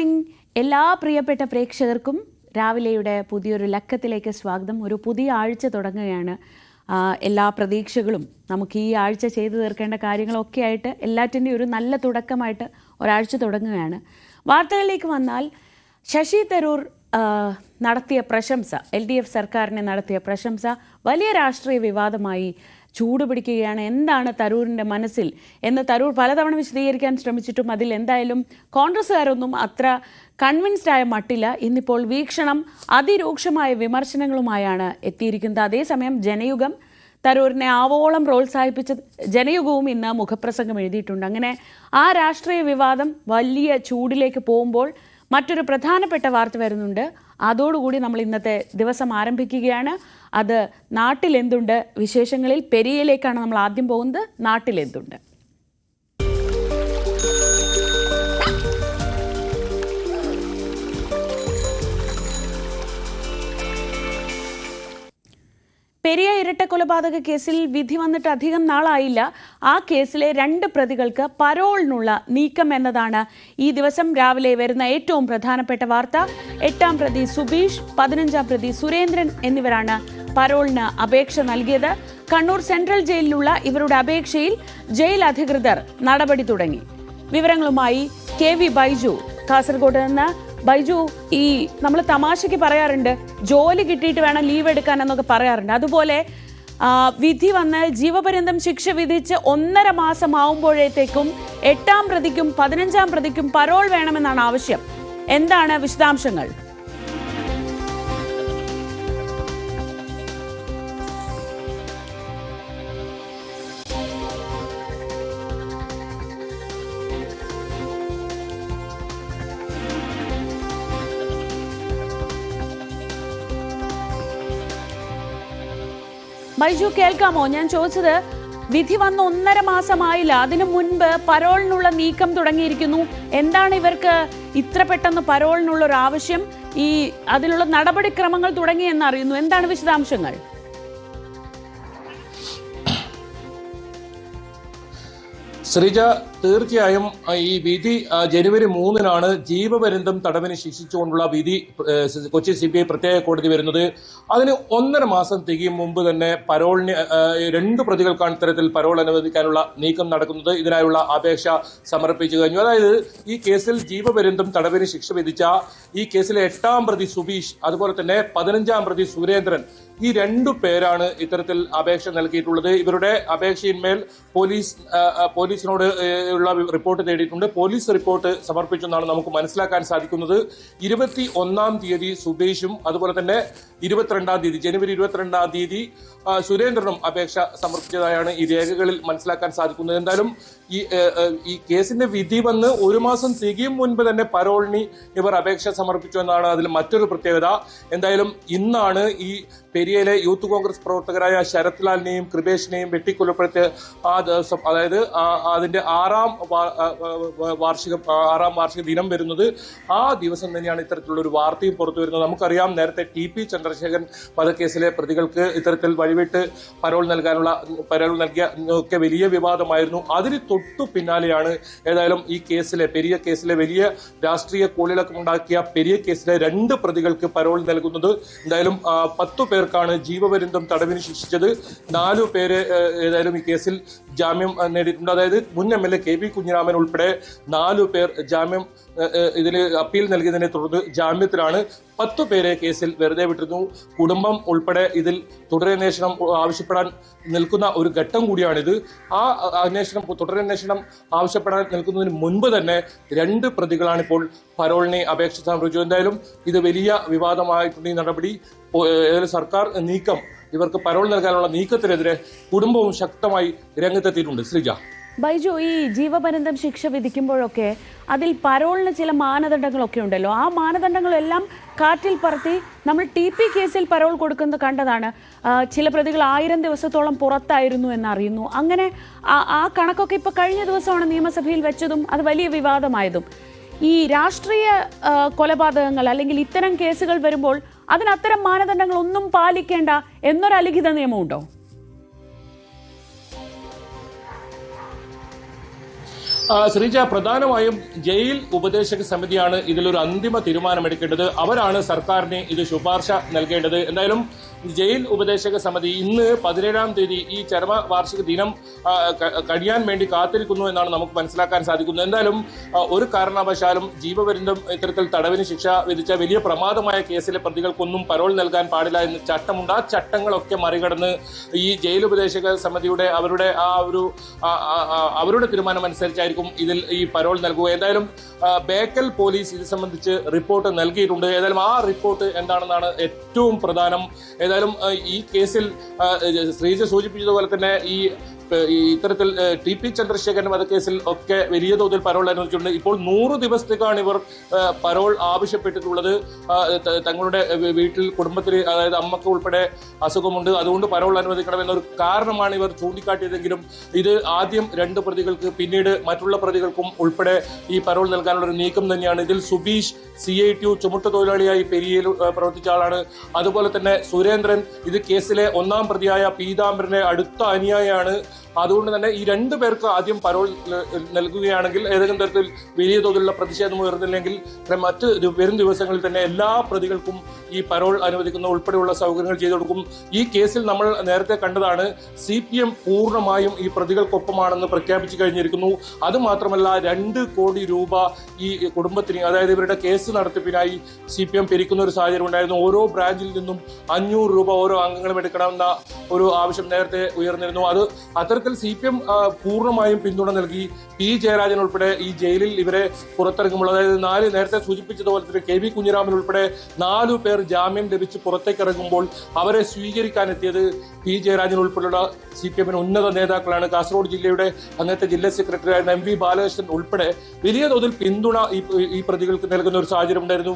Morning എല്ലാ പ്രിയപ്പെട്ട പ്രേക്ഷകർക്കും രാവിലെയുടെ പുതിയൊരു ലക്കത്തിലേക്ക് സ്വാഗതം. ഒരു പുതിയ ആഴ്ച തുടങ്ങുകയാണ്. എല്ലാ പ്രതീക്ഷകളും നമുക്ക് ഈ ആഴ്ച ചെയ്തു തീർക്കേണ്ട കാര്യങ്ങളൊക്കെ ആയിട്ട് എല്ലാറ്റിൻ്റെയും ഒരു നല്ല തുടക്കമായിട്ട് ഒരാഴ്ച തുടങ്ങുകയാണ്. വാർത്തകളിലേക്ക് വന്നാൽ ശശി തരൂർ നടത്തിയ പ്രശംസ, LDF സർക്കാരിനെ നടത്തിയ പ്രശംസ വലിയ രാഷ്ട്രീയ വിവാദമായി ചൂടുപിടിക്കുകയാണ്. എന്താണ് തരൂരിൻ്റെ മനസ്സിൽ എന്ന് തരൂർ പലതവണ വിശദീകരിക്കാൻ ശ്രമിച്ചിട്ടും അതിൽ എന്തായാലും കോൺഗ്രസ്സുകാരൊന്നും അത്ര കൺവിൻസ്ഡ് ആയ മട്ടില്ല. ഇന്നിപ്പോൾ വീക്ഷണം അതിരൂക്ഷമായ വിമർശനങ്ങളുമായാണ് എത്തിയിരിക്കുന്നത്. അതേസമയം ജനയുഗം തരൂരിനെ ആവോളം പ്രോത്സാഹിപ്പിച്ച ജനയുഗവും ഇന്ന് മുഖപ്രസംഗം എഴുതിയിട്ടുണ്ട്. അങ്ങനെ ആ രാഷ്ട്രീയ വിവാദം വലിയ ചൂടിലേക്ക് പോകുമ്പോൾ മറ്റൊരു പ്രധാനപ്പെട്ട വാർത്ത വരുന്നുണ്ട്. അതോടുകൂടി നമ്മൾ ഇന്നത്തെ ദിവസം ആരംഭിക്കുകയാണ്. അത് നാട്ടിലെന്തുണ്ട് വിശേഷങ്ങളിൽ പെരിയയിലേക്കാണ് നമ്മൾ ആദ്യം പോകുന്നത്. നാട്ടിലെന്തുണ്ട്. പെരിയ ഇരട്ടക്കൊലപാതക കേസിൽ വിധി വന്നിട്ട് അധികം നാളായില്ല. ആ കേസിലെ 2 പ്രതികൾക്ക് പരോളിനുള്ള നീക്കം എന്നതാണ് ഈ ദിവസം രാവിലെ വരുന്ന ഏറ്റവും പ്രധാനപ്പെട്ട വാർത്ത. 8-ാം പ്രതി സുബീഷ്, 15-ാം പ്രതി സുരേന്ദ്രൻ എന്നിവരാണ് പരോളിന് അപേക്ഷ നൽകിയത്. കണ്ണൂർ സെൻട്രൽ ജയിലിലുള്ള ഇവരുടെ അപേക്ഷയിൽ ജയിൽ അധികൃതർ നടപടി തുടങ്ങി. വിവരങ്ങളുമായി KV ബൈജു കാസർഗോഡ് നിന്ന്. ബൈജു, ഈ നമ്മൾ തമാശയ്ക്ക് പറയാറുണ്ട് ജോലി കിട്ടിയിട്ട് വേണം ലീവ് എടുക്കാൻ എന്നൊക്കെ പറയാറുണ്ട്. അതുപോലെ വിധി വന്ന് ജീവപര്യന്തം ശിക്ഷ വിധിച്ച് 1.5 മാസം ആവുമ്പോഴത്തേക്കും 8-ാം പ്രതിക്കും 15-ാം പ്രതിക്കും പരോൾ വേണമെന്നാണ് ആവശ്യം. എന്താണ് വിശദാംശങ്ങൾ? ബൈജു, കേൾക്കാമോ? ഞാൻ ചോദിച്ചത്, വിധി വന്ന് 1.5 മാസമായില്ല, അതിനു മുൻപ് പരോളിനുള്ള നീക്കം തുടങ്ങിയിരിക്കുന്നു. എന്താണ് ഇവർക്ക് ഇത്ര പെട്ടെന്ന് പരോളിനുള്ള ഒരു ആവശ്യം? അതിനുള്ള നടപടിക്രമങ്ങൾ തുടങ്ങി എന്നറിയുന്നു. എന്താണ് വിശദാംശങ്ങൾ? ശ്രീജ, തീർച്ചയായും ഈ വിധി ജനുവരി 3-നാണ് ജീവപര്യന്തം തടവിന് ശിക്ഷിച്ചുകൊണ്ടുള്ള വിധി കൊച്ചി CBI പ്രത്യേക കോടതി വരുന്നത്. അതിന് 1.5 മാസം തികയും മുമ്പ് തന്നെ പരോളിന് 2 പ്രതികൾക്കാണ് ഇത്തരത്തിൽ പരോൾ അനുവദിക്കാനുള്ള നീക്കം നടക്കുന്നത്. ഇതിനായുള്ള അപേക്ഷ സമർപ്പിച്ചു കഴിഞ്ഞു. അതായത് ഈ കേസിൽ ജീവപര്യന്തം തടവിന് ശിക്ഷ വിധിച്ച ഈ കേസിലെ 8-ാം പ്രതി സുബീഷ്, അതുപോലെ തന്നെ 15-ാം പ്രതി സുരേന്ദ്രൻ, ഈ 2 പേരാണ് ഇത്തരത്തിൽ അപേക്ഷ നൽകിയിട്ടുള്ളത്. ഇവരുടെ അപേക്ഷയിന്മേൽ പോലീസിനോട് ഉള്ള റിപ്പോർട്ട് തേടിയിട്ടുണ്ട്. പോലീസ് റിപ്പോർട്ട് സമർപ്പിച്ചെന്നാണ് നമുക്ക് മനസ്സിലാക്കാൻ സാധിക്കുന്നത്. 21-ാം തീയതി സുബീഷും അതുപോലെ തന്നെ 22-ാം തീയതി ജനുവരി 22-ാം തീയതി സുരേന്ദ്രനും അപേക്ഷ സമർപ്പിച്ചതായാണ് ഈ രേഖകളിൽ മനസ്സിലാക്കാൻ സാധിക്കുന്നത്. എന്തായാലും ഈ കേസിന്റെ വിധി വന്ന് 1 മാസം തികയും മുൻപ് തന്നെ പരോളിന് ഇവർ അപേക്ഷ സമർപ്പിച്ചു എന്നാണ് അതിൽ മറ്റൊരു പ്രത്യേകത. എന്തായാലും ഇന്നാണ് ഈ പെരിയയിലെ യൂത്ത് കോൺഗ്രസ് പ്രവർത്തകരായ ശരത് ലാലിനെയും കൃപേഷിനെയും വെട്ടിക്കൊലപ്പെടുത്തിയ ആ ദിവസം, അതായത് അതിന്റെ 6ാം വാർഷിക ദിനം വരുന്നത്. ആ ദിവസം തന്നെയാണ് ഇത്തരത്തിലുള്ള ഒരു വാർത്തയും പുറത്തു വരുന്നത്. നമുക്കറിയാം, നേരത്തെ TP ചന്ദ്രശേഖരൻ വധക്കേസിലെ പ്രതികൾക്ക് ഇത്തരത്തിൽ വഴിവിട്ട് പരോൾ നൽകിയ ഒക്കെ വലിയ വിവാദമായിരുന്നു. അതിന് തൊട്ടു പിന്നാലെയാണ് ഏതായാലും ഈ പെരിയ കേസിലെ വലിയ രാഷ്ട്രീയ കോളിളക്കമുണ്ടാക്കിയ പെരിയ കേസിലെ 2 പ്രതികൾക്ക് പരോൾ നൽകുന്നത്. എന്തായാലും 10 പേർക്കാണ് ജീവപര്യന്തം തടവിന് ശിക്ഷിച്ചത്. 4 പേര് ഏതായാലും ഈ കേസിൽ ജാമ്യം നേടിയിട്ടുണ്ട്. അതായത് മുൻ MLA KV കുഞ്ഞിരാമൻ ഉൾപ്പെടെ 4 പേർ ജാമ്യം ഇതിന് അപ്പീൽ നൽകിയതിനെ തുടർന്ന് ജാമ്യത്തിലാണ്. 10 പേരെ കേസിൽ വെറുതെ വിട്ടിരുന്നു. കുടുംബം ഉൾപ്പെടെ ഇതിൽ തുടരന്വേഷണം ആവശ്യപ്പെടാൻ നിൽക്കുന്ന ഒരു ഘട്ടം കൂടിയാണിത്. ആ തുടരന്വേഷണം ആവശ്യപ്പെടാൻ നിൽക്കുന്നതിന് മുൻപ് തന്നെ 2 പ്രതികളാണ് ഇപ്പോൾ പരോളിനെ അപേക്ഷ സമർപ്പിച്ചത്. എന്തായാലും ഇത് വലിയ വിവാദമായിട്ടുണ്ട് ഈ നടപടി. സർക്കാർ നീക്കം, ഇവർക്ക് പരോൾ നൽകാനുള്ള നീക്കത്തിനെതിരെ കുടുംബവും ശക്തമായി രംഗത്തെത്തിയിട്ടുണ്ട്. ശ്രീജ, ബൈജു, ഈ ജീവപര്യന്തം ശിക്ഷ വിധിക്കുമ്പോഴൊക്കെ അതിൽ പരോളിന് ചില മാനദണ്ഡങ്ങളൊക്കെ ഉണ്ടല്ലോ. ആ മാനദണ്ഡങ്ങളെല്ലാം കാറ്റിൽ പറത്തി നമ്മൾ TP കേസിൽ പരോൾ കൊടുക്കുന്നത് കണ്ടതാണ്. ചില പ്രതികൾ 1000 ദിവസത്തോളം പുറത്തായിരുന്നു എന്നറിയുന്നു. അങ്ങനെ ആ കണക്കൊക്കെ ഇപ്പോൾ കഴിഞ്ഞ ദിവസമാണ് നിയമസഭയിൽ വെച്ചതും അത് വലിയ വിവാദമായതും. ഈ രാഷ്ട്രീയ കൊലപാതകങ്ങൾ അല്ലെങ്കിൽ ഇത്തരം കേസുകൾ വരുമ്പോൾ അതിനത്തരം മാനദണ്ഡങ്ങൾ ഒന്നും പാലിക്കേണ്ട എന്നൊരു അലിഖിത നിയമമുണ്ടോ? ശ്രീജ, പ്രധാനമായും ജയിൽ ഉപദേശക സമിതിയാണ് ഇതിലൊരു അന്തിമ തീരുമാനമെടുക്കേണ്ടത്. അവരാണ് സർക്കാരിന് ഇത് ശുപാർശ നൽകേണ്ടത്. എന്തായാലും ജയിൽ ഉപദേശക സമിതി ഇന്ന് 17-ാം തീയതി ഈ ചരമ വാർഷിക ദിനം കഴിയാൻ വേണ്ടി കാത്തിരിക്കുന്നു എന്നാണ് നമുക്ക് മനസ്സിലാക്കാൻ സാധിക്കുന്നത്. എന്തായാലും ഒരു കാരണവശാലും ജീവപര്യന്തം ഇത്തരത്തിൽ തടവിന് ശിക്ഷ വിധിച്ച വലിയ പ്രമാദമായ കേസിലെ പ്രതികൾക്കൊന്നും പരോൾ നൽകാൻ പാടില്ല എന്ന് ചട്ടമുണ്ട്. ആ ചട്ടങ്ങളൊക്കെ മറികടന്ന് ഈ ജയിൽ ഉപദേശക സമിതിയുടെ അവരുടെ തീരുമാനം അനുസരിച്ചായിരിക്കും ഇതിൽ ഈ പരോൾ നൽകുക. ഏതായാലും ബേക്കൽ പോലീസ് ഇത് സംബന്ധിച്ച് റിപ്പോർട്ട് നൽകിയിട്ടുണ്ട്. ഏതായാലും ആ റിപ്പോർട്ട് എന്താണെന്നാണ് ഏറ്റവും പ്രധാനം. ഏതായാലും ഈ കേസിൽ ശ്രീജ സൂചിപ്പിച്ചതുപോലെ തന്നെ ഇത്തരത്തിൽ ടി.പി. ചന്ദ്രശേഖരൻ വധക്കേസിൽ ഒക്കെ വലിയ തോതിൽ പരോൾ അനുവദിച്ചിട്ടുണ്ട്. ഇപ്പോൾ 100 ദിവസത്തേക്കാണ് ഇവർ പരോൾ ആവശ്യപ്പെട്ടിട്ടുള്ളത്. തങ്ങളുടെ വീട്ടിൽ കുടുംബത്തിൽ, അതായത് അമ്മക്ക് ഉൾപ്പെടെ അസുഖമുണ്ട്, അതുകൊണ്ട് പരോൾ അനുവദിക്കണമെന്നൊരു കാരണമാണ് ഇവർ ചൂണ്ടിക്കാട്ടിയതെങ്കിലും ഇത് ആദ്യം 2 പ്രതികൾക്ക് പിന്നീട് മറ്റുള്ള പ്രതികൾക്കും ഉൾപ്പെടെ ഈ പരോൾ നൽകാനുള്ള ഒരു നീക്കം തന്നെയാണ്. ഇതിൽ സുബീഷ് CITU ചുമട്ടുതൊഴിലാളിയായി പെരിയയിൽ പ്രവർത്തിച്ച ആളാണ്. അതുപോലെ തന്നെ സുരേന്ദ്രൻ ഇത് കേസിലെ 1-ാം പ്രതിയായ പീതാംബരന്റെ അടുത്ത അനുയായിയാണ്. അതുകൊണ്ട് തന്നെ ഈ 2 പേർക്ക് ആദ്യം പരോൾ നൽകുകയാണെങ്കിൽ ഏതെങ്കിലും തരത്തിൽ വലിയ തോതിലുള്ള പ്രതിഷേധം ഉയർന്നില്ലെങ്കിൽ മറ്റ് വരും ദിവസങ്ങളിൽ തന്നെ എല്ലാ പ്രതികൾക്കും ഈ പരോൾ അനുവദിക്കുന്ന ഉൾപ്പെടെയുള്ള സൗകര്യങ്ങൾ ചെയ്തു കൊടുക്കും. ഈ കേസിൽ നമ്മൾ നേരത്തെ കണ്ടതാണ്, CPM പൂർണ്ണമായും ഈ പ്രതികൾക്കൊപ്പമാണെന്ന് പ്രഖ്യാപിച്ചു കഴിഞ്ഞിരിക്കുന്നു. അതുമാത്രമല്ല 2 കോടി രൂപ ഈ കുടുംബത്തിന്, അതായത് ഇവരുടെ കേസ് നടത്തിപ്പിനായി CPM പിരിക്കുന്ന ഒരു സാഹചര്യം ഉണ്ടായിരുന്നു. ഓരോ ബ്രാഞ്ചിൽ നിന്നും 500 രൂപ ഓരോ അംഗങ്ങളും എടുക്കണമെന്ന ഒരു ആവശ്യം നേരത്തെ ഉയർന്നിരുന്നു. അത്തരത്തിൽ CPM പൂർണ്ണമായും പിന്തുണ നൽകി. P. ജയരാജൻ ഉൾപ്പെടെ ഈ ജയിലിൽ ഇവരെ പുറത്തിറങ്ങുമ്പോൾ, അതായത് നേരത്തെ സൂചിപ്പിച്ചതുപോലെ തന്നെ KV കുഞ്ഞിരാമൻ ഉൾപ്പെടെ 4 പേർ ജാമ്യം ലഭിച്ച് പുറത്തേക്ക് ഇറങ്ങുമ്പോൾ അവരെ സ്വീകരിക്കാനെത്തിയത് P. ജയരാജൻ ഉൾപ്പെടെയുള്ള CPM ഉന്നത നേതാക്കളാണ്. കാസർഗോഡ് ജില്ലയുടെ അന്നത്തെ ജില്ലാ സെക്രട്ടറി ആയിരുന്ന MV ബാലകൃഷ്ണൻ ഉൾപ്പെടെ വലിയ തോതിൽ പിന്തുണ ഈ പ്രതികൾക്ക് നൽകുന്ന ഒരു സാഹചര്യം ഉണ്ടായിരുന്നു.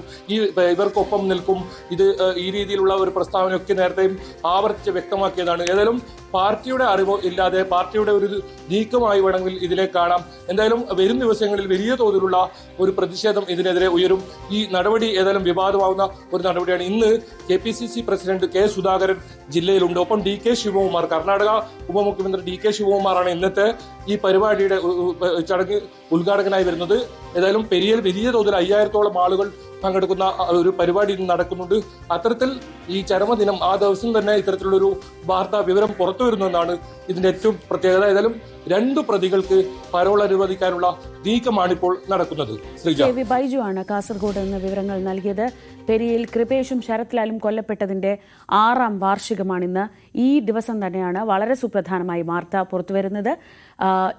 ഇവർക്കൊപ്പം നിൽക്കും, ഇത് ഈ രീതിയിലുള്ള ഒരു പ്രസ്താവനയൊക്കെ നേരത്തെയും ആവർത്തിച്ച് വ്യക്തമാക്കിയതാണ്. ഏതായാലും പാർട്ടിയുടെ അറിവോ ഇല്ലാതെ പാർട്ടിയുടെ ഒരു നീക്കമായി വേണമെങ്കിൽ ഇതിലേക്ക് കാണാം. എന്തായാലും വരും ദിവസങ്ങളിൽ വലിയ തോതിലുള്ള ഒരു പ്രതിഷേധം ഇതിനെതിരെ ഉയരും. ഈ നടപടി ഏതായാലും വിവാദമാവുന്ന ഒരു നടപടിയാണ്. ഇന്ന് KPCC പ്രസിഡന്റ് K. സുധാകരൻ ജില്ലയിലുണ്ട്. ഒപ്പം DK ശിവകുമാർ, കർണാടക ഉപമുഖ്യമന്ത്രി DK ശിവകുമാറാണ് ഇന്നത്തെ ഈ പരിപാടിയുടെ ചടങ്ങ് ഉദ്ഘാടകനായി വരുന്നത്. ഏതായാലും പെരിയയിൽ വലിയ തോതിൽ 5000-ഓളം ആളുകൾ പങ്കെടുക്കുന്ന ഒരു പരിപാടി നടക്കുന്നുണ്ട്. അത്തരത്തിൽ ഈ ചരമദിനം ആ ദിവസം തന്നെ ഇത്തരത്തിലുള്ളൊരു വാർത്താ വിവരം പുറത്തു വരുന്നതെന്നാണ് ഇതിന്റെ ഏറ്റവും പ്രത്യേകത. ഏതായാലും 2 പ്രതികൾക്ക് പരോൾ അനുവദിക്കാനുള്ള നീക്കമാണിപ്പോൾ നടക്കുന്നത്. ശ്രീജ, ബൈജു ആണ് കാസർഗോഡ് നിന്ന് വിവരങ്ങൾ നൽകിയത്. പെരിയയിൽ കൃപേഷും ശരത്ലാലും കൊല്ലപ്പെട്ടതിന്റെ 6-ാം വാർഷികമാണിന്ന്. ഈ ദിവസം തന്നെയാണ് വളരെ സുപ്രധാനമായി വാർത്ത പുറത്തുവരുന്നത്.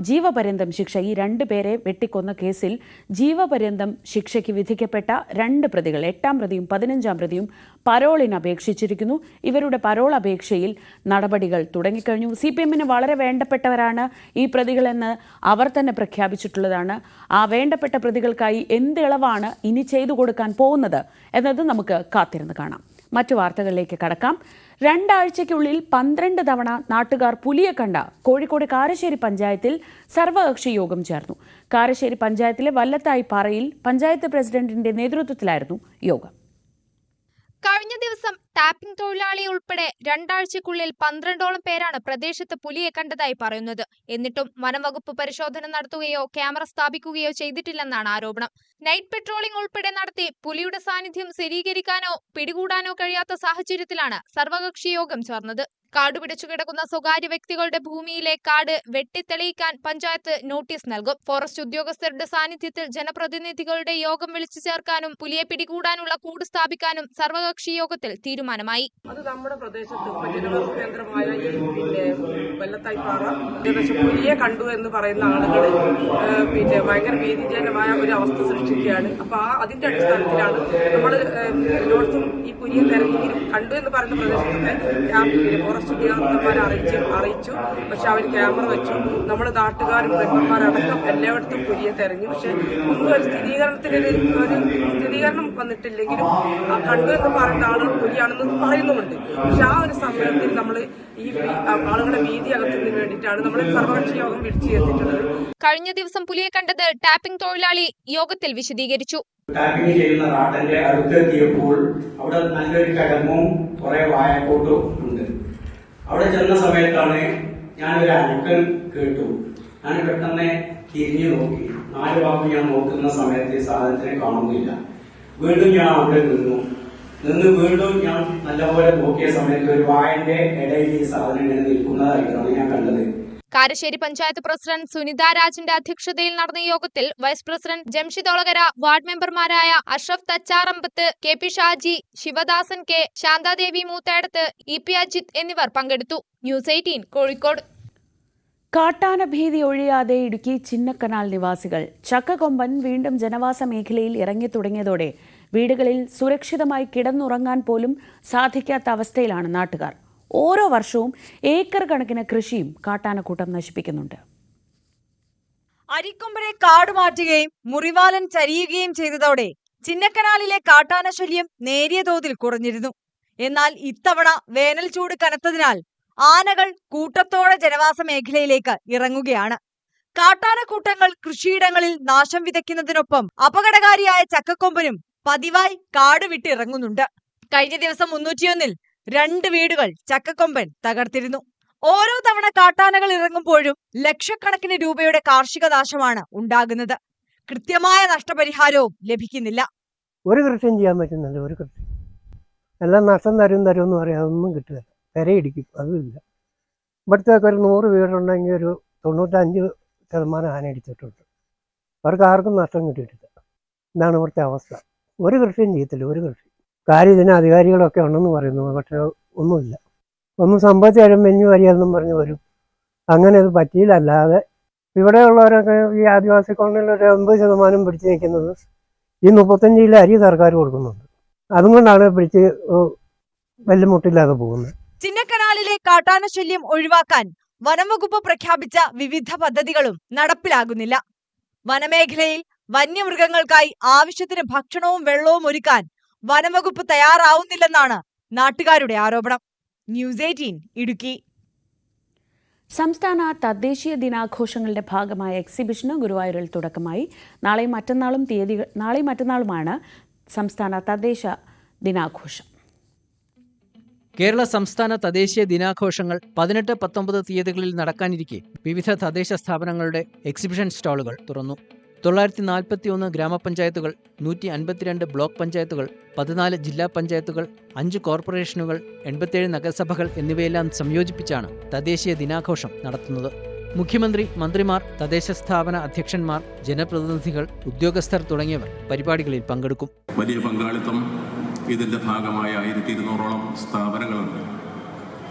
ജീവപര്യന്തം ശിക്ഷ, ഈ 2 പേരെ വെട്ടിക്കൊന്ന കേസിൽ ജീവപര്യന്തം ശിക്ഷയ്ക്ക് വിധിക്കപ്പെട്ട 2 പ്രതികൾ, 8-ാം പ്രതിയും 15-ാം പ്രതിയും പരോളിന് അപേക്ഷിച്ചിരിക്കുന്നു. ഇവരുടെ പരോൾ അപേക്ഷയിൽ നടപടികൾ തുടങ്ങിക്കഴിഞ്ഞു. CPM-ന് വളരെ വേണ്ടപ്പെട്ടവരാണ് ഈ പ്രതികളെന്ന് അവർ തന്നെ പ്രഖ്യാപിച്ചിട്ടുള്ളതാണ്. ആ വേണ്ടപ്പെട്ട പ്രതികൾക്കായി എന്ത് ഇളവാണ് ഇനി ചെയ്തു കൊടുക്കാൻ പോകുന്നത് എന്നത് നമുക്ക് കാത്തിരുന്ന് കാണാം. മറ്റു വാർത്തകളിലേക്ക് കടക്കാം. 2 ആഴ്ചയ്ക്കുള്ളിൽ 12 തവണ നാട്ടുകാർ പുലിയെ കണ്ട കോഴിക്കോട് കാരശ്ശേരി പഞ്ചായത്തിൽ സർവകക്ഷി യോഗം ചേർന്നു. കാരശ്ശേരി പഞ്ചായത്തിലെ വല്ലത്തായി പാറയിൽ പഞ്ചായത്ത് പ്രസിഡന്റിന്റെ നേതൃത്വത്തിലായിരുന്നു യോഗം. കഴിഞ്ഞ ദിവസം ടാപ്പിംഗ് തൊഴിലാളി ഉൾപ്പെടെ 2 ആഴ്ചക്കുള്ളിൽ 12ഓളം പേരാണ് പ്രദേശത്ത് പുലിയെ കണ്ടതായി പറയുന്നത്. എന്നിട്ടും വനംവകുപ്പ് പരിശോധന നടത്തുകയോ ക്യാമറ സ്ഥാപിക്കുകയോ ചെയ്തിട്ടില്ലെന്നാണ് ആരോപണം. നൈറ്റ് പെട്രോളിംഗ് ഉൾപ്പെടെ നടത്തി പുലിയുടെ സാന്നിധ്യം സ്ഥിരീകരിക്കാനോ പിടികൂടാനോ കഴിയാത്ത സാഹചര്യത്തിലാണ് സർവകക്ഷി യോഗം ചേർന്നത്. കാടുപിടിച്ചു കിടക്കുന്ന സ്വകാര്യ വ്യക്തികളുടെ ഭൂമിയിലെ കാട് വെട്ടിത്തെളിയിക്കാൻ പഞ്ചായത്ത് നോട്ടീസ് നൽകും. ഫോറസ്റ്റ് ഉദ്യോഗസ്ഥരുടെ സാന്നിധ്യത്തിൽ ജനപ്രതിനിധികളുടെ യോഗം വിളിച്ചു ചേർക്കാനും പുലിയെ പിടികൂടാനുള്ള കൂട് സ്ഥാപിക്കാനും സർവകക്ഷി യോഗത്തിൽ തീരുമാനമായി. അത് നമ്മുടെ പ്രദേശത്ത് ഉപജനവാസ കേന്ദ്രമായ വല്ലത്തായിപ്പാറ പുലിയെ കണ്ടു എന്ന് പറയുന്ന ആളുകൾ ഭയങ്കര ഭീതിജനമായ ഒരു അവസ്ഥ സൃഷ്ടിക്കുകയാണ്. അപ്പൊ അതിന്റെ അടിസ്ഥാനത്തിലാണ് നമ്മൾ എല്ലായിടത്തും ഈ പുലിയെ തെരഞ്ഞെങ്കിലും കണ്ടു എന്ന് പറയുന്ന പ്രദേശത്തൊക്കെ ഫോറസ്റ്റ് ഉദ്യോഗസ്ഥന്മാരെ അറിയിച്ചു. പക്ഷെ അവർ ക്യാമറ വെച്ചു. നമ്മൾ നാട്ടുകാരും മെമ്പർമാരടക്കം എല്ലായിടത്തും പുലിയെ തെരഞ്ഞു. പക്ഷെ ഒന്നും ഒരു സ്ഥിരീകരണം വന്നിട്ടില്ലെങ്കിലും ആ കണ്ടു എന്ന് പറയുന്ന ആളുകൾ പുലിയാണെന്ന് പറയുന്നുമുണ്ട്. പക്ഷെ ആ ഒരു സമയത്തിൽ നമ്മൾ ഈ ആളുകളുടെ ഭീതി അകറ്റുന്നതിന് വേണ്ടിയിട്ടാണ് നമ്മൾ സർവകക്ഷി യോഗം വിളിച്ചു ചേർത്തിട്ടുള്ളത്. കഴിഞ്ഞ ദിവസം പുലിയെ കണ്ടത് ടാപ്പിംഗ് തൊഴിലാളി യോഗത്തിൽ വിശദീകരിച്ചു. ടാപ്പിംഗ് ചെയ്യുന്ന റാട്ടന്റെ അടുത്തെത്തിയപ്പോൾ അവിടെ നല്ലൊരു കിടങ്ങും കുറെ വായക്കൂട്ടും ഉണ്ട്. അവിടെ ചെന്ന സമയത്താണ് ഞാനൊരു അനക്കം കേട്ടു. ഞാൻ പെട്ടെന്ന് തിരിഞ്ഞു നോക്കി 4 ഭാഗം ഞാൻ നോക്കുന്ന സമയത്ത് ഈ സാധനത്തിനെ കാണുന്നില്ല. വീണ്ടും ഞാൻ അവിടെ നിന്ന് വീണ്ടും ഞാൻ നല്ലപോലെ നോക്കിയ സമയത്ത് ഒരു വായന്റെ ഇടയിൽ ഈ സാധനം ഇങ്ങനെ നിൽക്കുന്നതായിട്ടാണ് ഞാൻ കണ്ടത്. കാരശ്ശേരി പഞ്ചായത്ത് പ്രസിഡന്റ് സുനിത രാജിന്റെ അധ്യക്ഷതയിൽ നടന്ന യോഗത്തിൽ vice president Jamshid Olakara, ward മെമ്പർമാരായ Ashraf Thacharambath, KP Shaji, Sivadasan K, Shanthadevi Moothedath, EP Ajith എന്നിവർ പങ്കെടുത്തു. ന്യൂസ് 18 കോഴിക്കോട്. കാട്ടാന ഭീതി ഒഴിയാതെ ഇടുക്കി ചിന്നക്കനാൽ നിവാസികൾ. ചക്കക്കൊമ്പൻ വീണ്ടും ജനവാസ മേഖലയിൽ ഇറങ്ങി തുടങ്ങിയതോടെ വീടുകളിൽ സുരക്ഷിതമായി കിടന്നുറങ്ങാൻ പോലും സാധിക്കാത്ത അവസ്ഥയിലാണ് നാട്ടുകാർ. ഓരോ വർഷവും ഏക്കർ കണക്കിന് കൃഷിയും കാട്ടാനക്കൂട്ടം നശിപ്പിക്കുന്നുണ്ട്. അരിക്കൊമ്പനെ കാടുമാറ്റുകയും മുറിവാലൻ ചരിയുകയും ചെയ്തതോടെ ചിന്നക്കനാലിലെ കാട്ടാന ശല്യം നേരിയ തോതിൽ കുറഞ്ഞിരുന്നു. എന്നാൽ ഇത്തവണ വേനൽ ചൂട് കനത്തതിനാൽ ആനകൾ കൂട്ടത്തോടെ ജനവാസ മേഖലയിലേക്ക് ഇറങ്ങുകയാണ്. കാട്ടാനക്കൂട്ടങ്ങൾ കൃഷിയിടങ്ങളിൽ നാശം വിതയ്ക്കുന്നതിനൊപ്പം അപകടകാരിയായ ചക്കക്കൊമ്പനും പതിവായി കാട് വിട്ടിറങ്ങുന്നുണ്ട്. കഴിഞ്ഞ ദിവസം 301-ൽ 2 വീടുകൾ ചക്കക്കൊമ്പൻ തകർത്തിരുന്നു. ഓരോ തവണ കാട്ടാനകൾ ഇറങ്ങുമ്പോഴും ലക്ഷക്കണക്കിന് രൂപയുടെ കാർഷിക നാശമാണ് ഉണ്ടാകുന്നത്. കൃത്യമായ നഷ്ടപരിഹാരവും ലഭിക്കുന്നില്ല. ഒരു കൃഷിയും ചെയ്യാൻ പറ്റുന്നില്ല. ഒരു കൃഷി എല്ലാം നഷ്ടം തരും എന്ന് പറയാം. അതൊന്നും കിട്ടുക പെരയിടിക്കും. അതുമില്ല. ഇവിടുത്തേക്ക് ഒരു 100 വീടുണ്ടെങ്കിൽ ഒരു 95% ആന അടിച്ചിട്ടുണ്ട്. അവർക്ക് ആർക്കും നഷ്ടം കിട്ടിയിട്ടില്ല. ഇതാണ് ഇവിടുത്തെ അവസ്ഥ. ഒരു കൃഷിയും ചെയ്യത്തില്ല. ഒരു കൃഷി കാര്യത്തിന് അധികാരികളൊക്കെ ഉണ്ടെന്ന് പറയുന്നു. പക്ഷെ ഒന്നുമില്ല. ഒന്നും സംഭവിച്ചു കഴിയുമ്പോൾ മെഞ്ഞു വരികയെന്നും പറഞ്ഞ് വരും. അങ്ങനെ അത് പറ്റിയില്ല. അല്ലാതെ ഇവിടെയുള്ളവരൊക്കെ ഈ ആദിവാസി കോളനിയിൽ ഒരു 80% പിടിച്ചു നിൽക്കുന്നത് ഈ 35 കിലോ അരി സർക്കാർ കൊടുക്കുന്നുണ്ട്. അതുകൊണ്ടാണ് പിടിച്ച് വെല്ലുമുട്ടില്ലാതെ പോകുന്നത്. ചിന്നക്കനാലിലെ കാട്ടാന ശല്യം ഒഴിവാക്കാൻ വനംവകുപ്പ് പ്രഖ്യാപിച്ച വിവിധ പദ്ധതികളും നടപ്പിലാകുന്നില്ല. വനമേഖലയിൽ വന്യമൃഗങ്ങൾക്കായി ആവശ്യത്തിന് ഭക്ഷണവും വെള്ളവും ഒരുക്കാൻ വനംവകുപ്പ് തയ്യാറാവുന്നില്ലെന്നാണ് നാട്ടുകാരുടെ ആരോപണം. ന്യൂസ് 18 ഇടുക്കി. സംസ്ഥാന തദ്ദേശീയ ദിനാഘോഷങ്ങളുടെ ഭാഗമായ എക്സിബിഷന് ഗുരുവായൂരിൽ തുടക്കമായി. നാളെയും മറ്റന്നാളുമാണ് സംസ്ഥാന തദ്ദേശ ദിനാഘോഷം. കേരള സംസ്ഥാന തദ്ദേശീയ ദിനാഘോഷങ്ങൾ 18, 19 തീയതികളിൽ നടക്കാനിരിക്കെ വിവിധ തദ്ദേശ സ്ഥാപനങ്ങളുടെ എക്സിബിഷൻ സ്റ്റാളുകൾ തുറന്നു. 941 ഗ്രാമപഞ്ചായത്തുകൾ, 152 ബ്ലോക്ക് പഞ്ചായത്തുകൾ, 14 ജില്ലാ പഞ്ചായത്തുകൾ, 5 കോർപ്പറേഷനുകൾ, 87 നഗരസഭകൾ എന്നിവയെല്ലാം സംയോജിപ്പിച്ചാണ് തദ്ദേശീയ ദിനാഘോഷം നടത്തുന്നത്. മുഖ്യമന്ത്രി, മന്ത്രിമാർ, തദ്ദേശ സ്ഥാപന അധ്യക്ഷന്മാർ, ജനപ്രതിനിധികൾ, ഉദ്യോഗസ്ഥർ തുടങ്ങിയവർ പരിപാടികളിൽ പങ്കെടുക്കും. വലിയ പങ്കാളിത്തം ഇതിന്റെ ഭാഗമായ 1200ഓളം സ്ഥാപനങ്ങളുണ്ട്.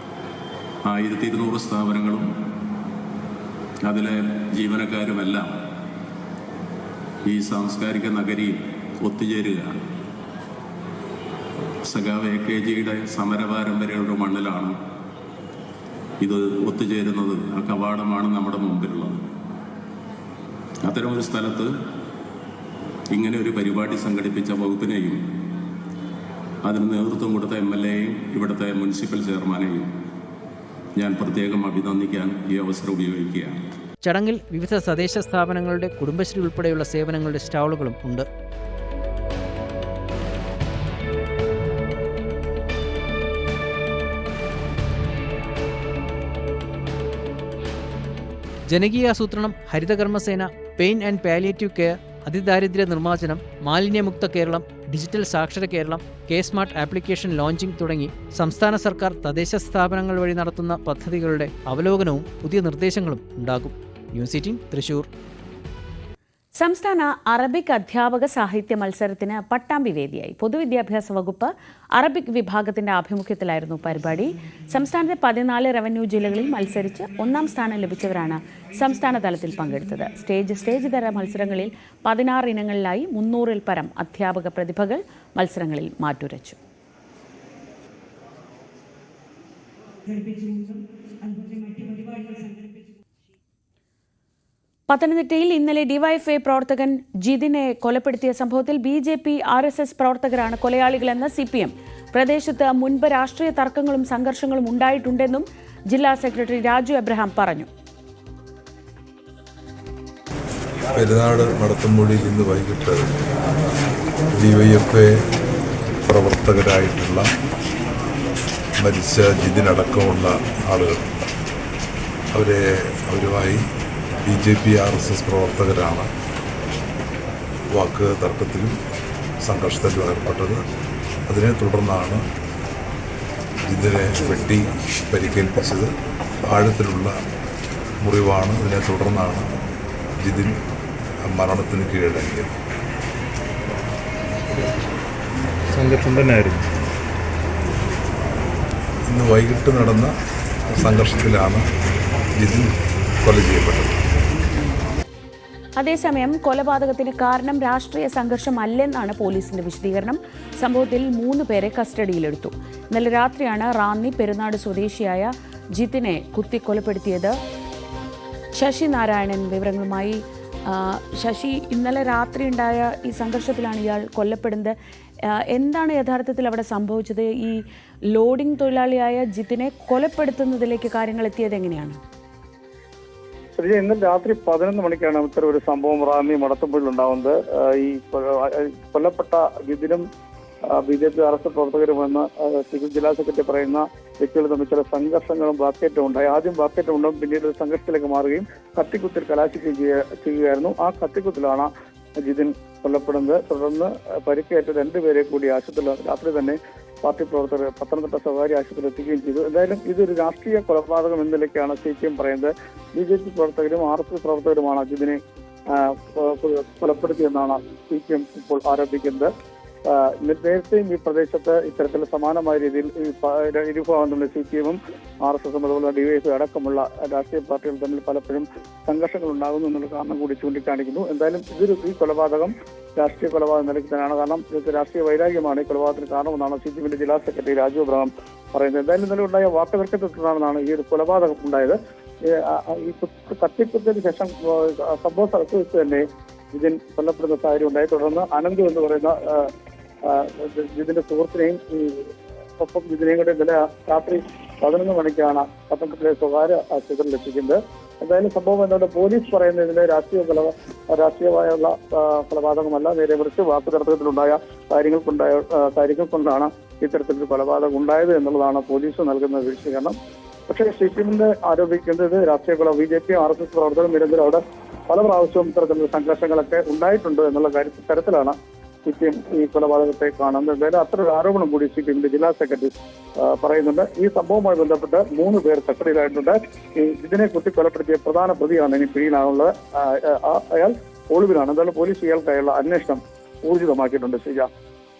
1200 സ്ഥാപനങ്ങളും അതിലെ ജീവനക്കാരുമെല്ലാം ഈ സാംസ്കാരിക നഗരിയിൽ ഒത്തുചേരുകയാണ്. സഖാവ് AKGയുടെ സമരപാരമ്പര്യയുടെ മണ്ണിലാണ് ഇത് ഒത്തുചേരുന്നത്. ആ കവാടമാണ് നമ്മുടെ മുമ്പിലുള്ളത്. അത്തരമൊരു സ്ഥലത്ത് ഇങ്ങനെ ഒരു പരിപാടി സംഘടിപ്പിച്ച വകുപ്പിനെയും അതിന് നേതൃത്വം കൊടുത്ത MLAയെയും ഇവിടുത്തെ മുനിസിപ്പൽ ചെയർമാനെയും ഞാൻ പ്രത്യേകം അഭിനന്ദിക്കാൻ ഈ അവസരം ഉപയോഗിക്കുകയാണ്. ചടങ്ങിൽ വിവിധ തദ്ദേശ സ്ഥാപനങ്ങളുടെ കുടുംബശ്രീ ഉൾപ്പെടെയുള്ള സേവനങ്ങളുടെ സ്റ്റാളുകളും ഉണ്ട്. ജനകീയാസൂത്രണം, ഹരിതകർമ്മസേന, പെയിൻ ആൻഡ് പാലിയേറ്റീവ് കെയർ, അതിദാരിദ്ര്യ നിർമ്മാർജ്ജനം, മാലിന്യമുക്ത കേരളം, ഡിജിറ്റൽ സാക്ഷര കേരളം, K-സ്മാർട്ട് ആപ്ലിക്കേഷൻ ലോഞ്ചിംഗ് തുടങ്ങി സംസ്ഥാന സർക്കാർ തദ്ദേശ സ്ഥാപനങ്ങൾ വഴി നടത്തുന്ന പദ്ധതികളുടെ അവലോകനവും പുതിയ നിർദ്ദേശങ്ങളും ഉണ്ടാകും. ന്യൂസ് 18 തൃശൂർ. സംസ്ഥാന അറബിക് അധ്യാപക സാഹിത്യ മത്സരത്തിന് പട്ടാമ്പി വേദിയായി. പൊതുവിദ്യാഭ്യാസ വകുപ്പ് അറബിക് വിഭാഗത്തിന്റെ ആഭിമുഖ്യത്തിലായിരുന്നു പരിപാടി. സംസ്ഥാനത്തെ 14 റവന്യൂ ജില്ലകളിൽ മത്സരിച്ച് 1ാം സ്ഥാനം ലഭിച്ചവരാണ് സംസ്ഥാന തലത്തിൽ പങ്കെടുത്തത്. സ്റ്റേജ് തര മത്സരങ്ങളിൽ 16 ഇനങ്ങളിലായി 300-ൽ പരം അധ്യാപക പ്രതിഭകൾ മത്സരങ്ങളിൽ മാറ്റുരച്ചു. പത്തനംതിട്ടയിൽ ഇന്നലെ ഡിവൈഎഫ്ഐ പ്രവർത്തകൻ ജിതിനെ കൊലപ്പെടുത്തിയ സംഭവത്തിൽ BJP RSS പ്രവർത്തകരാണ് കൊലയാളികളെന്ന് CPM. പ്രദേശത്ത് മുൻപ് രാഷ്ട്രീയ തർക്കങ്ങളും സംഘർഷങ്ങളും ഉണ്ടായിട്ടുണ്ടെന്നും ജില്ലാ സെക്രട്ടറി രാജു എബ്രഹാം പറഞ്ഞു. പെരുന്നാട് നടത്തുമ്പോഴി ഇന്ന് വൈകിട്ട് ഡിവൈഎഫ്ഐ പ്രവർത്തകരായിട്ടുള്ള മരിച്ച ജിതിനടക്കമുള്ള ആളുകൾ അവരുമായി BJP RSS പ്രവർത്തകരാണ് വാക്ക് തർക്കത്തിലും സംഘർഷത്തിലും ഏർപ്പെട്ടത്. അതിനെ തുടർന്നാണ് ജിതിനെ വെട്ടി പരിക്കേൽപ്പിച്ചത്. ആഴത്തിലുള്ള മുറിവാണ്. ഇതിനെ തുടർന്നാണ് ജിതിൻ മരണത്തിന് കീഴടങ്ങിയത്. സംഘർഷം തന്നെയായിരുന്നു. ഇന്ന് വൈകിട്ട് നടന്ന സംഘർഷത്തിലാണ് ജിതിൻ കൊല ചെയ്യപ്പെട്ടത്. അതേസമയം കൊലപാതകത്തിന് കാരണം രാഷ്ട്രീയ സംഘർഷമല്ലെന്നാണ് പോലീസിന്റെ വിശദീകരണം. സംഭവത്തിൽ 3 പേരെ കസ്റ്റഡിയിലെടുത്തു. ഇന്നലെ രാത്രിയാണ് റാന്നി പെരുന്നാട് സ്വദേശിയായ ജിതിനെ കുത്തിക്കൊലപ്പെടുത്തിയത്. ശശി നാരായണൻ വിവരങ്ങളുമായി. ശശി, ഇന്നലെ രാത്രി ഉണ്ടായ ഈ സംഘർഷത്തിലാണ് ഇയാൾ കൊല്ലപ്പെടുന്നത്. എന്താണ് യഥാർത്ഥത്തിൽ അവിടെ സംഭവിച്ചത്? ഈ ലോഡിംഗ് തൊഴിലാളിയായ ജിതിനെ കൊലപ്പെടുത്തുന്നതിലേക്ക് കാര്യങ്ങൾ എത്തിയത് എങ്ങനെയാണ്? ഇന്നലെ രാത്രി 11 മണിക്കാണ് ഇത്തരം ഒരു സംഭവം റാന്നി മടത്തുമ്പോഴിൽ ഉണ്ടാവുന്നത്. ഈ കൊല്ലപ്പെട്ട ജിതിനും BJP RSS പ്രവർത്തകരുമെന്ന് സിവിൽ ജില്ലാ സെക്രട്ടറി പറയുന്ന വ്യക്തികൾ തമ്മിൽ ചില സംഘർഷങ്ങളും വാക്കേറ്റവും ഉണ്ടായി. ആദ്യം വാക്കേറ്റം ഉണ്ടാവും, പിന്നീട് സംഘർഷത്തിലേക്ക് മാറുകയും കത്തിക്കുത്തിൽ കലാശിക്കുകയും ചെയ്യുകയായിരുന്നു. ആ കത്തിക്കുത്തിലാണ് ജിതിൻ കൊല്ലപ്പെടുന്നത്. തുടർന്ന് പരിക്കേറ്റ 2 പേരെ കൂടി ആശുപത്രിയിൽ രാത്രി തന്നെ പാർട്ടി പ്രവർത്തകർ പത്തനംതിട്ട സ്വകാര്യ ആശുപത്രിയിൽ എത്തിക്കുകയും ചെയ്തു. എന്തായാലും ഇതൊരു രാഷ്ട്രീയ കൊലപാതകം എന്ന നിലയ്ക്കാണ് CPM പറയുന്നത്. BJP പ്രവർത്തകരും RSS പ്രവർത്തകരുമാണ് ജിതിനെ കൊലപ്പെടുത്തിയെന്നാണ് CPM ഇപ്പോൾ ആരോപിക്കുന്നത്. നേരത്തെയും ഈ പ്രദേശത്ത് ഇത്തരത്തിൽ സമാനമായ രീതിയിൽ ഇരുഭാഗം തമ്മിൽ CPM-ഉം RSS-ഉം അതുപോലെ DYFI അടക്കമുള്ള രാഷ്ട്രീയ പാർട്ടികൾ തമ്മിൽ പലപ്പോഴും സംഘർഷങ്ങൾ ഉണ്ടാകുന്നു എന്നുള്ള കാരണം കൂടി ചൂണ്ടിക്കാണിക്കുന്നു. എന്തായാലും ഈ കൊലപാതകം രാഷ്ട്രീയ കൊലപാതകം നിലയ്ക്ക് തന്നെയാണ്. കാരണം ഇത് രാഷ്ട്രീയ വൈരാഗ്യമാണ് ഈ കൊലപാതകത്തിന് കാരണമെന്നാണ് CPM-ന്റെ ജില്ലാ സെക്രട്ടറി രാജു അബ്രഹാം പറയുന്നത്. എന്തായാലും ഇന്നലെ ഉണ്ടായ വാക്കുതർക്കത്തെ തുടർന്നാണ് ഈ ഒരു കൊലപാതകം ഉണ്ടായത്. ഈ കത്തിക്കുത്തിന് ശേഷം സംഭവ സ്ഥലത്ത് വെച്ച് തന്നെ ജിതിൻ കൊല്ലപ്പെടുന്ന സാഹചര്യം ഉണ്ടായി. തുടർന്ന് അനന്തു എന്ന് പറയുന്ന ജിതിന്റെ സുഹൃത്തിനെയും ഒപ്പം ജിതിനെയും കൂടെ ഇന്നലെ രാത്രി 11 മണിക്കാണ് പത്തനംതിട്ടയിലെ സ്വകാര്യ ആശുപത്രിയിൽ എത്തിക്കുന്നത്. എന്തായാലും സംഭവം എന്താണ് പോലീസ് പറയുന്നതിന് രാഷ്ട്രീയമായുള്ള കൊലപാതകമല്ല, നേരെ മറിച്ച് വാക്കുതർക്കത്തിലുണ്ടായ കാര്യങ്ങൾ കൊണ്ടാണ് ഇത്തരത്തിലൊരു കൊലപാതകം ഉണ്ടായത് എന്നുള്ളതാണ് പോലീസ് നൽകുന്ന വിശദീകരണം. പക്ഷേ CPM-ന്റെ ആരോപിക്കുന്നത് രാഷ്ട്രീയ BJP RSS പ്രവർത്തകർ നിരന്തരം അവിടെ പല പ്രാവശ്യവും ഇത്തരത്തിലുള്ള സംഘർഷങ്ങളൊക്കെ ഉണ്ടായിട്ടുണ്ട് എന്നുള്ള തരത്തിലാണ് CPM ഈ കൊലപാതകത്തെ കാണുന്നത്. എന്തായാലും അത്തരൊരു ആരോപണം കൂടി CPM-ന്റെ ജില്ലാ സെക്രട്ടറി പറയുന്നുണ്ട്. ഈ സംഭവവുമായി ബന്ധപ്പെട്ട് 3 പേർ കസ്റ്റഡിയിലായിട്ടുണ്ട്. ഇതിനെ കുത്തി കൊലപ്പെടുത്തിയ പ്രധാന പ്രതിയാണ് ഇനി പിടിയിലാണുള്ളത്. അയാൾ ഒളിവിലാണ്. എന്തായാലും പോലീസ് ഇയാൾക്കായുള്ള അന്വേഷണം ഊർജിതമാക്കിയിട്ടുണ്ട്.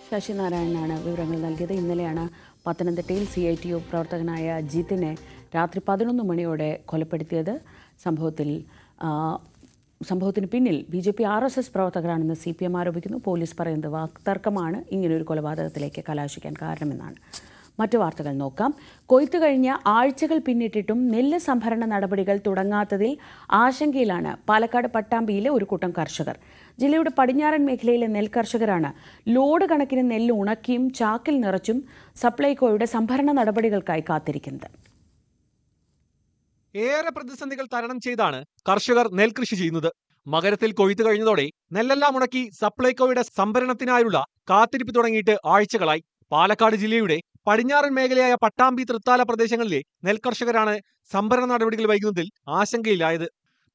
ശശി നാരായണനാണ് വിവരങ്ങൾ നൽകിയത്. ഇന്നലെയാണ് പത്തനംതിട്ടയിൽ CITU പ്രവർത്തകനായ ജിതിനെ രാത്രി 11 മണിയോടെ കൊലപ്പെടുത്തിയത്. സംഭവത്തിന് പിന്നിൽ BJP RSS പ്രവർത്തകരാണെന്ന് CPM ആരോപിക്കുന്നു. പോലീസ് പറയുന്നത് വാക്തർക്കമാണ് ഇങ്ങനൊരു കൊലപാതകത്തിലേക്ക് കലാശിക്കാൻ കാരണമെന്നാണ്. മറ്റു വാർത്തകൾ നോക്കാം. കൊയ്ത്തു കഴിഞ്ഞ ആഴ്ചകൾ പിന്നിട്ടിട്ടും നെല്ല് സംഭരണ നടപടികൾ തുടങ്ങാത്തതിൽ ആശങ്കയിലാണ് പാലക്കാട് പട്ടാമ്പിയിലെ ഒരു കൂട്ടം കർഷകർ. ജില്ലയുടെ പടിഞ്ഞാറൻ മേഖലയിലെ നെൽകർഷകരാണ് ലോഡ് കണക്കിന് നെല്ല് ഉണക്കിയും ചാക്കിൽ നിറച്ചും സപ്ലൈകോയുടെ സംഭരണ നടപടികൾക്കായി കാത്തിരിക്കുന്നത്. ഏറെ പ്രതിസന്ധികൾ തരണം ചെയ്താണ് കർഷകർ നെൽകൃഷി ചെയ്യുന്നത്. മകരത്തിൽ കൊയ്ത്തു കഴിഞ്ഞതോടെ നെല്ലെല്ലാം ഉണക്കി സപ്ലൈകോയുടെ സംഭരണത്തിനായുള്ള കാത്തിരിപ്പ് തുടങ്ങിയിട്ട് ആഴ്ചകളായി. പാലക്കാട് ജില്ലയുടെ പടിഞ്ഞാറൻ മേഖലയായ പട്ടാമ്പി തൃത്താല പ്രദേശങ്ങളിലെ നെൽകർഷകരാണ് സംഭരണ നടപടികൾ വൈകുന്നതിൽ ആശങ്കയിലായത്.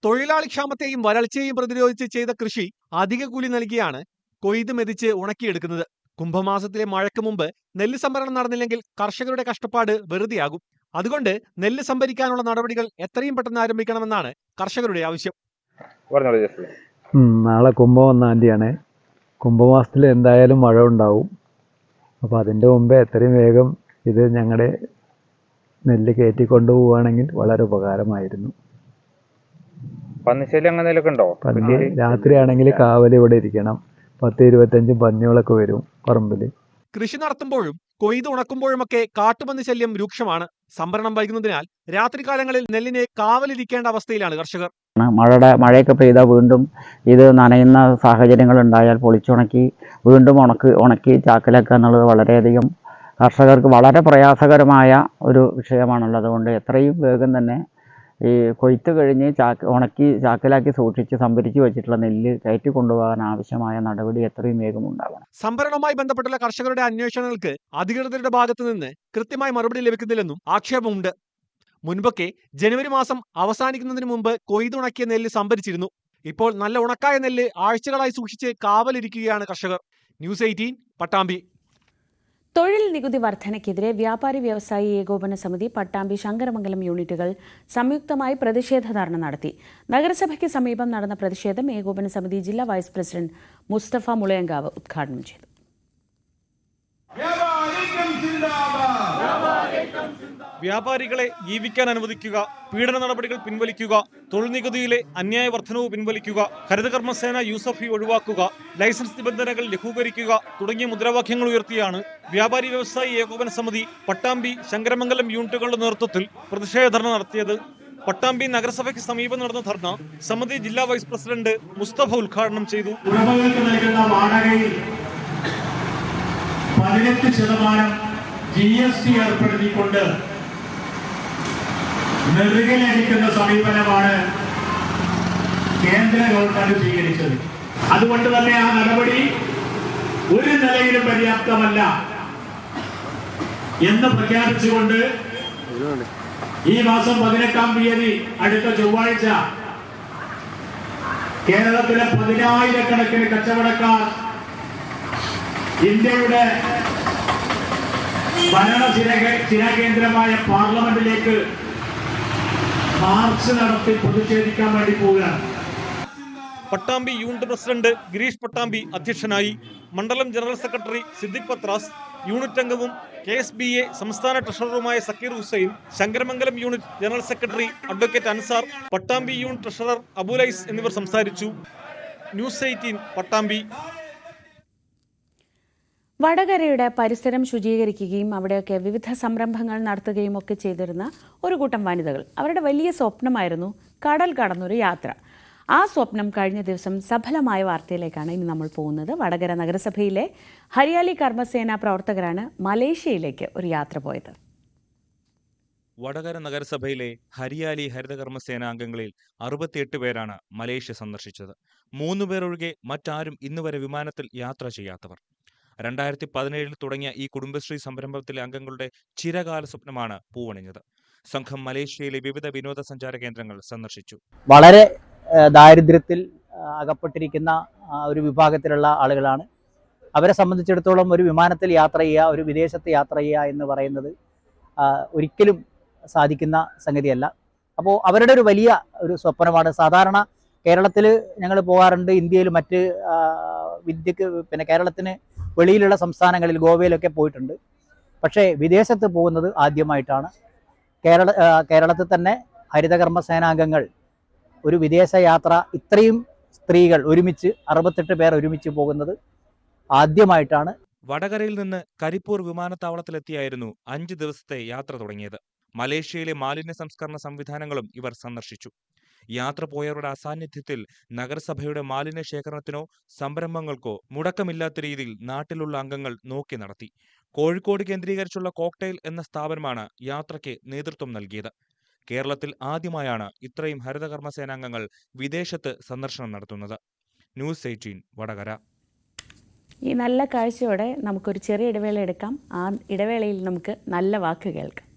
തൊഴിലാളി ക്ഷാമത്തെയും വരൾച്ചയെയും പ്രതിരോധിച്ച് ചെയ്ത കൃഷി അധിക കൂലി നൽകിയാണ് കൊയ്ത് മെതിച്ച് ഉണക്കിയെടുക്കുന്നത്. കുംഭമാസത്തിലെ മഴയ്ക്ക് മുമ്പ് നെല്ല് സംഭരണം നടന്നില്ലെങ്കിൽ കർഷകരുടെ കഷ്ടപ്പാട് വെറുതെയാകും. അതുകൊണ്ട് നെല്ല് സംഭരിക്കാനുള്ള നടപടികൾ എത്രയും പെട്ടെന്ന് ആരംഭിക്കണമെന്നാണ് കർഷകരുടെ ആവശ്യം. നാളെ കുംഭം 1-ാം തീയതിയാണ്. കുംഭമാസത്തിൽ എന്തായാലും മഴ ഉണ്ടാവും. അപ്പോൾ അതിൻ്റെ മുമ്പേ എത്രയും വേഗം ഇത് ഞങ്ങളുടെ നെല്ല് കയറ്റിക്കൊണ്ടു പോവുകയാണെങ്കിൽ വളരെ ഉപകാരമായിരുന്നു. പന്നിശല്യം അങ്ങനെ ഉണ്ടോ? പന്നി രാത്രിയാണെങ്കിൽ കാവൽ ഇവിടെ ഇരിക്കണം. 10-25 പന്നികളൊക്കെ വരും പറമ്പിൽ. കൃഷി നടത്തുമ്പോഴും കൊയ്ത് ഉണക്കുമ്പോഴുമൊക്കെ കാട്ടുപന്നി ശല്യം രൂക്ഷമാണ്. സംഭരണം വൈകുന്നതിനാൽ രാത്രികാലങ്ങളിൽ നെല്ലിനെ കാവലിരിക്കേണ്ട അവസ്ഥയിലാണ് കർഷകർ. മഴയൊക്കെ പെയ്താൽ വീണ്ടും ഇത് നനയുന്ന സാഹചര്യങ്ങൾ ഉണ്ടായാൽ പൊളിച്ചുണക്കി വീണ്ടും ഉണക്കി ചാക്കിലാക്കുക എന്നുള്ളത് വളരെയധികം കർഷകർക്ക് വളരെ പ്രയാസകരമായ ഒരു വിഷയമാണുള്ളത്. അതുകൊണ്ട് എത്രയും വേഗം തന്നെ ഈ കൊയ്ത്ത് കഴിഞ്ഞ് ഉണക്കി ചാക്കിലാക്കി സൂക്ഷിച്ച് സംഭരിച്ച് വെച്ചിട്ടുള്ള നെല്ല് കയറ്റി കൊണ്ടുപോകാൻ ആവശ്യമായ നടപടി എത്രയും വേഗം ഉണ്ടാകണം. സംഭരണവുമായി ബന്ധപ്പെട്ടുള്ള കർഷകരുടെ അന്വേഷണങ്ങൾക്ക് അധികൃതരുടെ ഭാഗത്തു നിന്ന് കൃത്യമായ മറുപടി ലഭിക്കുന്നില്ലെന്നും ആക്ഷേപമുണ്ട്. മുൻപൊക്കെ ജനുവരി മാസം അവസാനിക്കുന്നതിന് മുമ്പ് കൊയ്തുണക്കിയ നെല്ല് സംഭരിച്ചിരുന്നു. ഇപ്പോൾ നല്ല ഉണക്കായ നെല്ല് ആഴ്ചകളായി സൂക്ഷിച്ച് കാവലിരിക്കുകയാണ് കർഷകർ. ന്യൂസ് 18 പട്ടാമ്പി. തൊഴിൽ നികുതി വർധനയ്ക്കെതിരെ വ്യാപാരി വ്യവസായി ഏകോപന സമിതി പട്ടാമ്പി ശങ്കരമംഗലം യൂണിറ്റുകൾ സംയുക്തമായി പ്രതിഷേധ ധർണ നടത്തി. നഗരസഭയ്ക്ക് സമീപം നടന്ന പ്രതിഷേധം ഏകോപന സമിതി ജില്ലാ വൈസ് പ്രസിഡന്റ് മുസ്തഫ മുളയങ്കാവ് ഉദ്ഘാടനം ചെയ്തു. വ്യാപാരികളെ ജീവിക്കാൻ അനുവദിക്കുക, പീഡന നടപടികൾ പിൻവലിക്കുക, തൊഴിൽ നികുതിയിലെ അന്യായ വർധനവ് പിൻവലിക്കുക, ഹരിതകർമ്മസേന യൂസഫി ഒഴിവാക്കുക, ലൈസൻസ് നിബന്ധനകൾ ലഘൂകരിക്കുക തുടങ്ങിയ മുദ്രാവാക്യങ്ങൾ ഉയർത്തിയാണ് വ്യാപാരി വ്യവസായി ഏകോപന സമിതി പട്ടാമ്പി ശങ്കരമംഗലം യൂണിറ്റുകളുടെ നേതൃത്വത്തിൽ പ്രതിഷേധ ധർണ നടത്തിയത്. പട്ടാമ്പി നഗരസഭയ്ക്ക് സമീപം നടന്ന ധർണ സമിതി ജില്ലാ വൈസ് പ്രസിഡന്റ് മുസ്തഫ ഉദ്ഘാടനം ചെയ്തു. 18% GST ഏർപ്പെടുത്തിക്കൊണ്ട് നെറുകയിലടിക്കുന്ന സമീപനമാണ് കേന്ദ്ര ഗവൺമെന്റ് സ്വീകരിച്ചത്. അതുകൊണ്ട് തന്നെ ആ നടപടി ഒരു നിലയിലും പര്യാപ്തമല്ല എന്ന് പ്രഖ്യാപിച്ചുകൊണ്ട് ഈ മാസം 18-ാം തീയതി അടുത്ത ചൊവ്വാഴ്ച കേരളത്തിലെ 10,000-കണക്കിന് കച്ചവടക്കാർ ഇന്ത്യയുടെ ഭരണ സ്ഥിരകേന്ദ്രമായ പാർലമെന്റിലേക്ക് മാർച്ച് നടത്തി പ്രതിഷേധിക്കാൻ വേണ്ടി പോവുകയാണ്. പട്ടാമ്പി യൂണിറ്റ് പ്രസിഡന്റ് ഗിരീഷ് പട്ടാമ്പി അധ്യക്ഷനായി. മണ്ഡലം general secretary Siddique Pathras, unit അംഗവും KSBA സംസ്ഥാന ട്രഷററുമായ Sakeer Hussain, Sankaramangalam unit general secretary advocate Ansar, Pattambi unit treasurer Abulais എന്നിവർ സംസാരിച്ചു. ന്യൂസ് 18 പട്ടാമ്പി. വടകരയുടെ പരിസരം ശുചീകരിക്കുകയും അവിടെയൊക്കെ വിവിധ സംരംഭങ്ങൾ നടത്തുകയും ഒക്കെ ചെയ്തിരുന്ന ഒരു കൂട്ടം വനിതകൾ, അവരുടെ വലിയ സ്വപ്നമായിരുന്നു കടൽ കടന്നൊരു യാത്ര. ആ സ്വപ്നം കഴിഞ്ഞ ദിവസം സഫലമായ വാർത്തയിലേക്കാണ് ഇനി നമ്മൾ പോകുന്നത്. വടകര നഗരസഭയിലെ ഹരിയാലി കർമ്മസേന പ്രവർത്തകരാണ് മലേഷ്യയിലേക്ക് ഒരു യാത്ര പോയത്. വടകര നഗരസഭയിലെ ഹരിയാലി ഹരിതകർമ്മസേന അംഗങ്ങളിൽ 68 പേരാണ് മലേഷ്യ സന്ദർശിച്ചത്. 3 പേർ ഒഴികെ മറ്റാരും ഇന്നുവരെ വിമാനത്തിൽ യാത്ര ചെയ്യാത്തവർ. 2017 തുടങ്ങിയ ഈ കുടുംബശ്രീ സംരംഭത്തിലെ അംഗങ്ങളുടെ ചിരകാല സ്വപ്നമാണ് പൂവണിഞ്ഞത്. സംഘം മലേഷ്യയിലെ വിവിധ വിനോദസഞ്ചാര കേന്ദ്രങ്ങൾ സന്ദർശിച്ചു. വളരെ ദാരിദ്ര്യത്തിൽ അകപ്പെട്ടിരിക്കുന്ന ഒരു വിഭാഗത്തിലുള്ള ആളുകളാണ്. അവരെ സംബന്ധിച്ചിടത്തോളം ഒരു വിമാനത്തിൽ യാത്ര ചെയ്യുക, ഒരു വിദേശത്ത് യാത്ര ചെയ്യുക എന്ന് പറയുന്നത് ഒരിക്കലും സാധിക്കുന്ന സംഗതിയല്ല. അപ്പോൾ അവരുടെ ഒരു വലിയ ഒരു സ്വപ്നമാണ്. സാധാരണ കേരളത്തിൽ ഞങ്ങൾ പോകാറുണ്ട്, ഇന്ത്യയിൽ മറ്റ് പിന്നെ കേരളത്തിന് വെളിയിലുള്ള സംസ്ഥാനങ്ങളിൽ ഗോവയിലൊക്കെ പോയിട്ടുണ്ട്. പക്ഷേ വിദേശത്ത് പോകുന്നത് ആദ്യമായിട്ടാണ്. കേരളത്തിൽ തന്നെ ഹരിതകർമ്മ സേനാംഗങ്ങൾ ഒരു വിദേശ യാത്ര ഇത്രയും സ്ത്രീകൾ ഒരുമിച്ച് 68 പേർ ഒരുമിച്ച് പോകുന്നത് ആദ്യമായിട്ടാണ്. വടകരയിൽ നിന്ന് കരിപ്പൂർ വിമാനത്താവളത്തിലെത്തിയായിരുന്നു 5 ദിവസത്തെ യാത്ര തുടങ്ങിയത്. മലേഷ്യയിലെ മാലിന്യ സംസ്കരണ സംവിധാനങ്ങളും ഇവർ സന്ദർശിച്ചു. യാത്ര പോയവരുടെ അസാന്നിധ്യത്തിൽ നഗരസഭയുടെ മാലിന്യ ശേഖരണത്തിനോ സംരംഭങ്ങൾക്കോ മുടക്കമില്ലാത്ത രീതിയിൽ നാട്ടിലുള്ള അംഗങ്ങൾ നോക്കി നടത്തി. കോഴിക്കോട് കേന്ദ്രീകരിച്ചുള്ള കോക്ടെയിൽ എന്ന സ്ഥാപനമാണ് യാത്രയ്ക്ക് നേതൃത്വം നൽകിയത്. കേരളത്തിൽ ആദ്യമായാണ് ഇത്രയും ഹരിതകർമ്മസേനാംഗങ്ങൾ വിദേശത്ത് സന്ദർശനം നടത്തുന്നത്. ന്യൂസ് 18 വടകര. ഈ നല്ല കാഴ്ചയോടെ നമുക്കൊരു ചെറിയ ഇടവേള എടുക്കാം. ആ ഇടവേളയിൽ നമുക്ക് നല്ല വാക്ക് കേൾക്കാം.